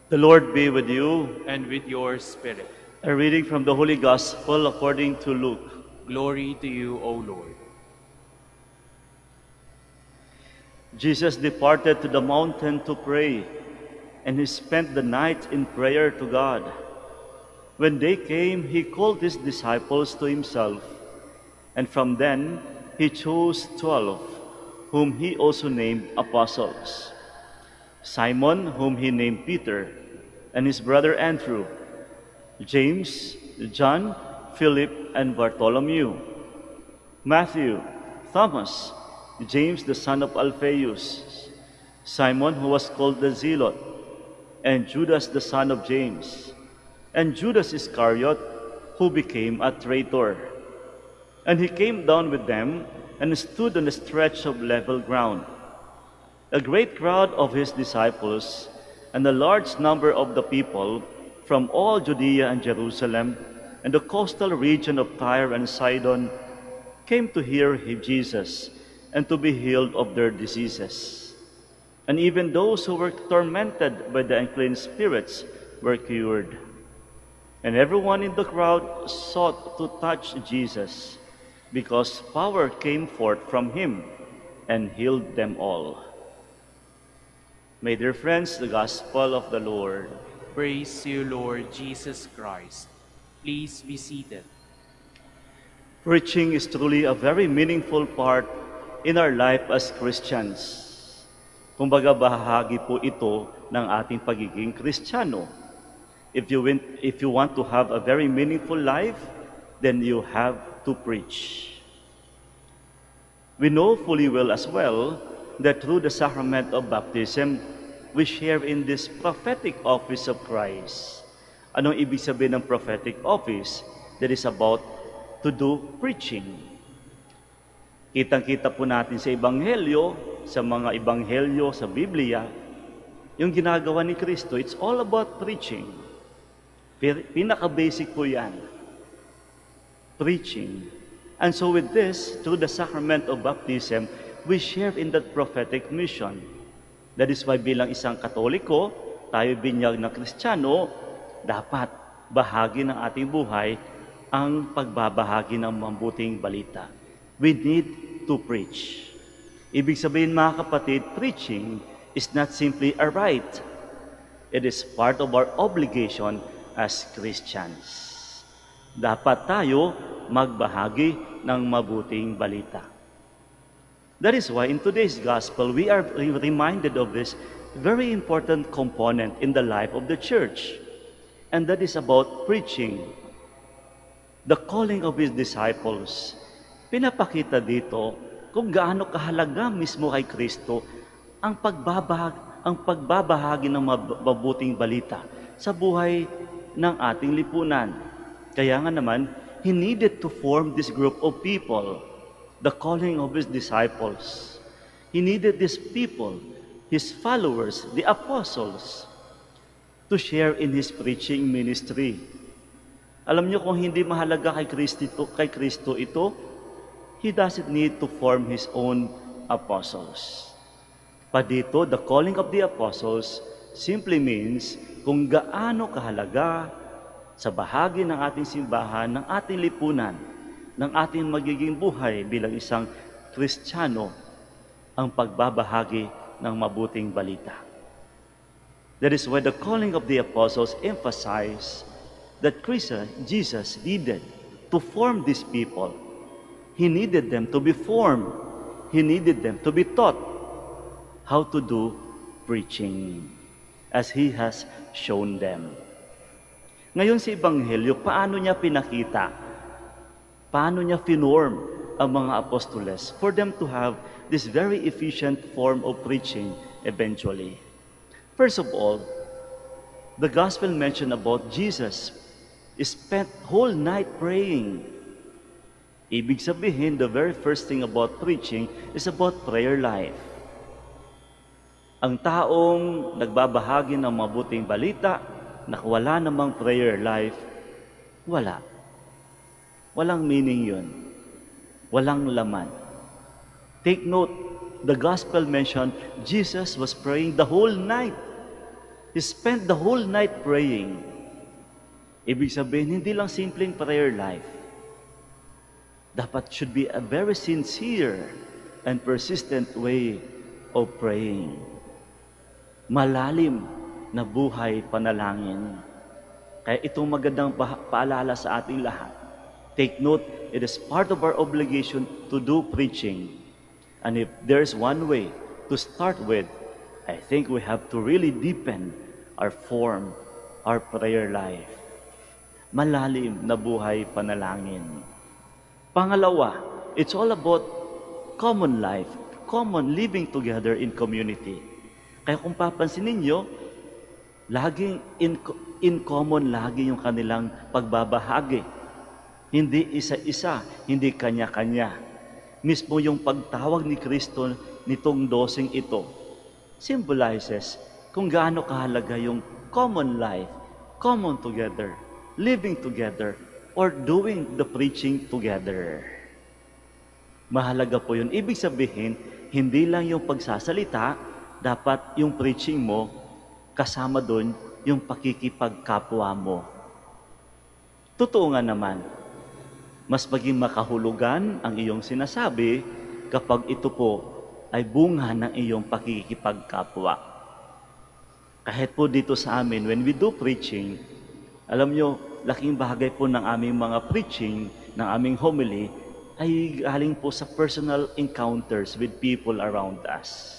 The Lord be with you. And with your spirit. A reading from the Holy Gospel according to Luke. Glory to you, O Lord. Jesus departed to the mountain to pray, and he spent the night in prayer to God. When day came, he called his disciples to himself, and from them he chose 12, whom he also named apostles. Simon, whom he named Peter, and his brother Andrew, James, John, Philip, and Bartholomew, Matthew, Thomas, James the son of Alphaeus, Simon who was called the Zealot, and Judas the son of James, and Judas Iscariot, who became a traitor. And he came down with them and stood on a stretch of level ground. A great crowd of his disciples and a large number of the people from all Judea and Jerusalem and the coastal region of Tyre and Sidon came to hear Jesus and to be healed of their diseases. And even those who were tormented by the unclean spirits were cured. And everyone in the crowd sought to touch Jesus, because power came forth from him and healed them all. My dear friends, the Gospel of the Lord. Praise you, Lord Jesus Christ. Please be seated. Preaching is truly a very meaningful part in our life as Christians. Kumbaga, bahagi po ito ng ating pagiging Kristiyano. If you want to have a very meaningful life, then you have to preach. We know fully well as well that through the sacrament of baptism, we share in this prophetic office of Christ. Anong ibig sabihin ng prophetic office? That is about to do preaching. Kitang-kita po natin sa Ebanghelyo, sa mga Ebanghelyo sa Biblia, yung ginagawa ni Kristo, it's all about preaching. Pinaka-basic po yan. Preaching. And so with this, through the sacrament of baptism, we share in that prophetic mission. That is why bilang isang Katoliko, tayo binyag na Kristiyano, dapat bahagi ng ating buhay ang pagbabahagi ng mabuting balita. We need to preach. Ibig sabihin, mga kapatid, preaching is not simply a right. It is part of our obligation as Christians. Dapat tayo magbahagi ng mabuting balita. That is why in today's gospel, we are reminded of this very important component in the life of the church. And that is about preaching. The calling of his disciples. Pinapakita dito kung gaano kahalaga mismo kay Kristo ang pagbabahagi ng mabuting balita sa buhay ng ating lipunan. Kaya nga naman, he needed to form this group of people, the calling of his disciples. He needed these people, his followers, the apostles, to share in his preaching ministry. Alam niyo, kung hindi mahalaga kay Kristo ito, he doesn't need to form his own apostles. Pa dito, the calling of the apostles simply means kung gaano kahalaga sa bahagi ng ating simbahan, ng ating lipunan, ng ating magiging buhay bilang isang Kristiyano, ang pagbabahagi ng mabuting balita. That is why the calling of the apostles emphasize that Jesus needed to form these people. He needed them to be formed. He needed them to be taught how to do preaching as He has shown them. Ngayon sa Ebanghelyo, paano niya pinakita? Paano niya finorm ang mga apostoles for them to have this very efficient form of preaching eventually? First of all, the gospel mentioned about Jesus spent whole night praying. Ibig sabihin, the very first thing about preaching is about prayer life. Ang taong nagbabahagi ng mabuting balita, na wala namang prayer life, wala. Walang meaning yun. Walang laman. Take note, the gospel mentioned Jesus was praying the whole night. He spent the whole night praying. Ibig sabihin, hindi lang simpleng prayer life. Dapat should be a very sincere and persistent way of praying. Malalim na buhay panalangin. Kaya itong magandang paalala sa ating lahat. Take note, it is part of our obligation to do preaching. And if there's one way to start with, I think we have to really deepen our prayer life. Malalim na buhay panalangin. Pangalawa, it's all about common life, common living together in community. Kaya kung papansinin ninyo, laging in common lagi yung kanilang pagbabahagi. Hindi isa-isa, hindi kanya-kanya. Mismo yung pagtawag ni Kristo nitong dosing ito symbolizes kung gaano kahalaga yung common life, common together, living together, or doing the preaching together. Mahalaga po yun. Ibig sabihin, hindi lang yung pagsasalita, dapat yung preaching mo, kasama doon yung pakikipagkapwa mo. Totoo nga naman, mas maging makahulugan ang iyong sinasabi kapag ito po ay bunga ng iyong pakikipagkapwa. Kahit po dito sa amin, when we do preaching, alam nyo, laking bagay po ng aming mga preaching, ng aming homily, ay galing po sa personal encounters with people around us.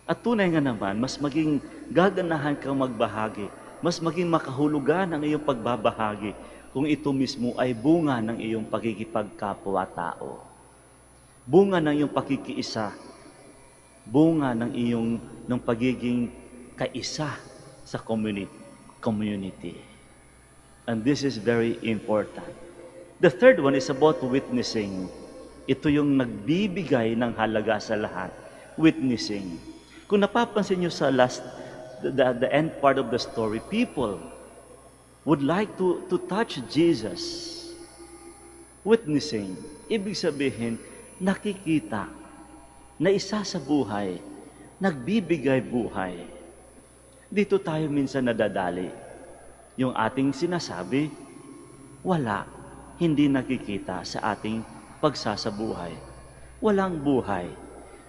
At tunay nga naman, mas maging gaganahan kang magbahagi, mas maging makahulugan ang iyong pagbabahagi kung ito mismo ay bunga ng iyong pagkikipagkapwa-tao. Bunga ng iyong pakikiisa, bunga ng pagiging kaisa sa community. And this is very important. The third one is about witnessing. Ito yung nagbibigay ng halaga sa lahat. Witnessing. Kung napapansin nyo sa the end part of the story, people would like to touch Jesus. Witnessing. Ibig sabihin, nakikita na isa sa buhay, nagbibigay buhay. Dito tayo minsan nadadali. Yung ating sinasabi, wala, hindi nakikita sa ating pagsasabuhay. Walang buhay.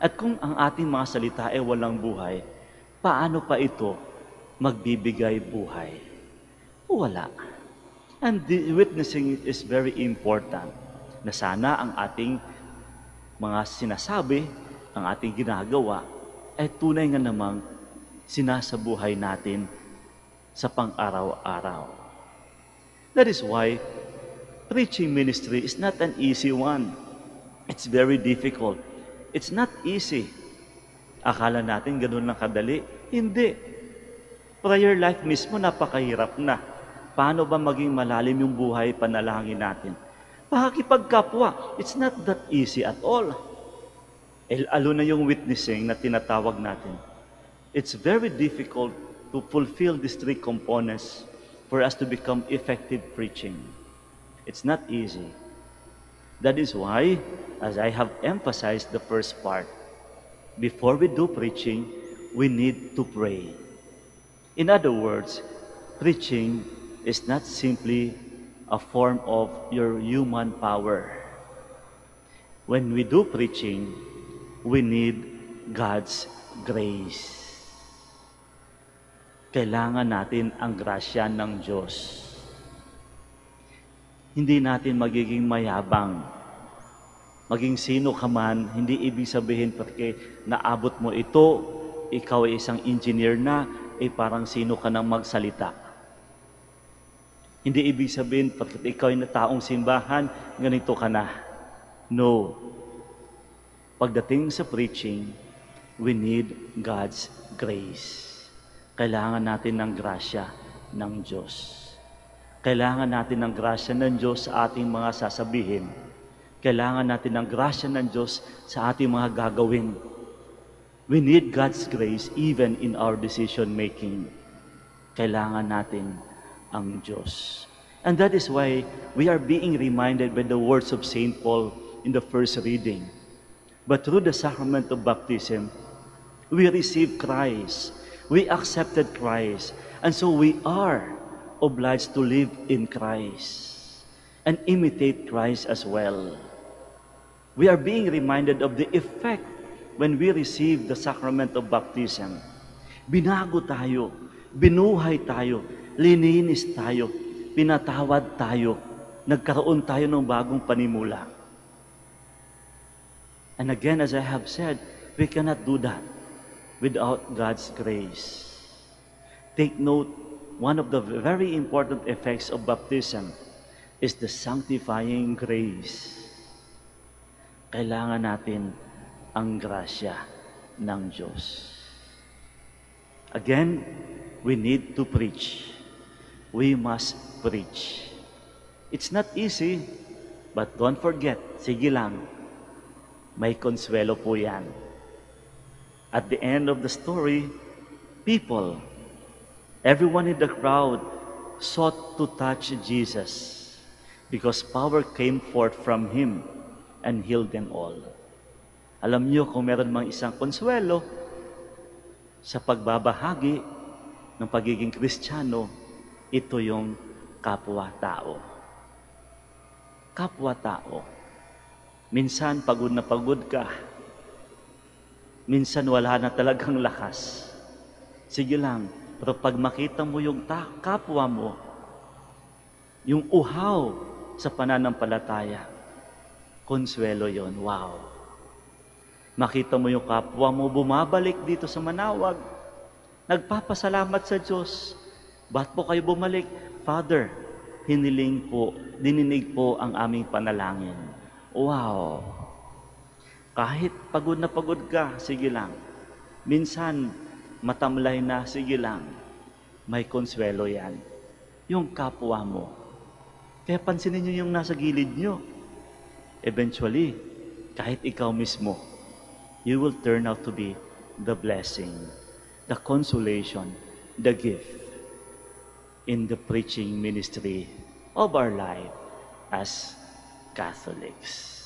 At kung ang ating mga salita ay walang buhay, paano pa ito magbibigay buhay? Wala. And the witnessing is very important. Na sana ang ating mga sinasabi, ang ating ginagawa, ay tunay nga namang sinasabuhay natin sa pang-araw-araw. That is why preaching ministry is not an easy one. It's very difficult. It's not easy. Akala natin ganun lang kadali. Hindi. Prayer life mismo napakahirap na. Paano ba maging malalim yung buhay panalangin natin? Pakikipagkapwa, it's not that easy at all. Lalo na yung witnessing na tinatawag natin. It's very difficult to fulfill these three components for us to become effective preaching. It's not easy. That is why, as I have emphasized the first part, before we do preaching, we need to pray. In other words, preaching is not simply a form of your human power. When we do preaching, we need God's grace. Kailangan natin ang grasya ng Diyos. Hindi natin magiging mayabang. Maging sino ka man, hindi ibig sabihin porque naabot mo ito, ikaw ay isang engineer na, parang sino ka nang magsalita. Hindi ibig sabihin porque ikaw ay taong simbahan, ganito ka na. No. Pagdating sa preaching, we need God's grace. Kailangan natin ng grasya ng Diyos. Kailangan natin ng grasya ng Diyos sa ating mga sasabihin. Kailangan natin ng grasya ng Diyos sa ating mga gagawin. We need God's grace even in our decision making. Kailangan natin ang Diyos. And that is why we are being reminded by the words of St. Paul in the first reading. But through the sacrament of baptism, we receive Christ. We accepted Christ. And so we are obliged to live in Christ and imitate Christ as well. We are being reminded of the effect when we receive the sacrament of baptism. Binago tayo, binuhay tayo, lininis tayo, pinatawad tayo, nagkaroon tayo ng bagong panimula. And again, as I have said, we cannot do that without God's grace. Take note, one of the very important effects of baptism is the sanctifying grace. Kailangan natin ang grasya ng Diyos. Again, we need to preach. We must preach. It's not easy, but don't forget, sige lang, may konsuelo po yan. At the end of the story, people, everyone in the crowd sought to touch Jesus because power came forth from Him and healed them all. Alam niyo, kung meron mang isang konsuelo sa pagbabahagi ng pagiging Kristiyano, ito yung kapwa-tao. Kapwa-tao. Minsan pagod na pagod ka. Minsan wala na talagang lakas. Sige lang, pero pag makita mo yung kapwa mo, yung uhaw sa pananampalataya, konsuelo yon. Wow! Makita mo yung kapwa mo, bumabalik dito sa Manawag, nagpapasalamat sa Diyos. Ba't po kayo bumalik? Father, dininig po ang aming panalangin. Wow! Kahit pagod na pagod ka, sige lang. Minsan, matamlay na, sige lang. May konsuelo yan. Yung kapwa mo. Kaya pansinin nyo yung nasa gilid nyo. Eventually, kahit ikaw mismo, you will turn out to be the blessing, the consolation, the gift in the preaching ministry of our life as Catholics.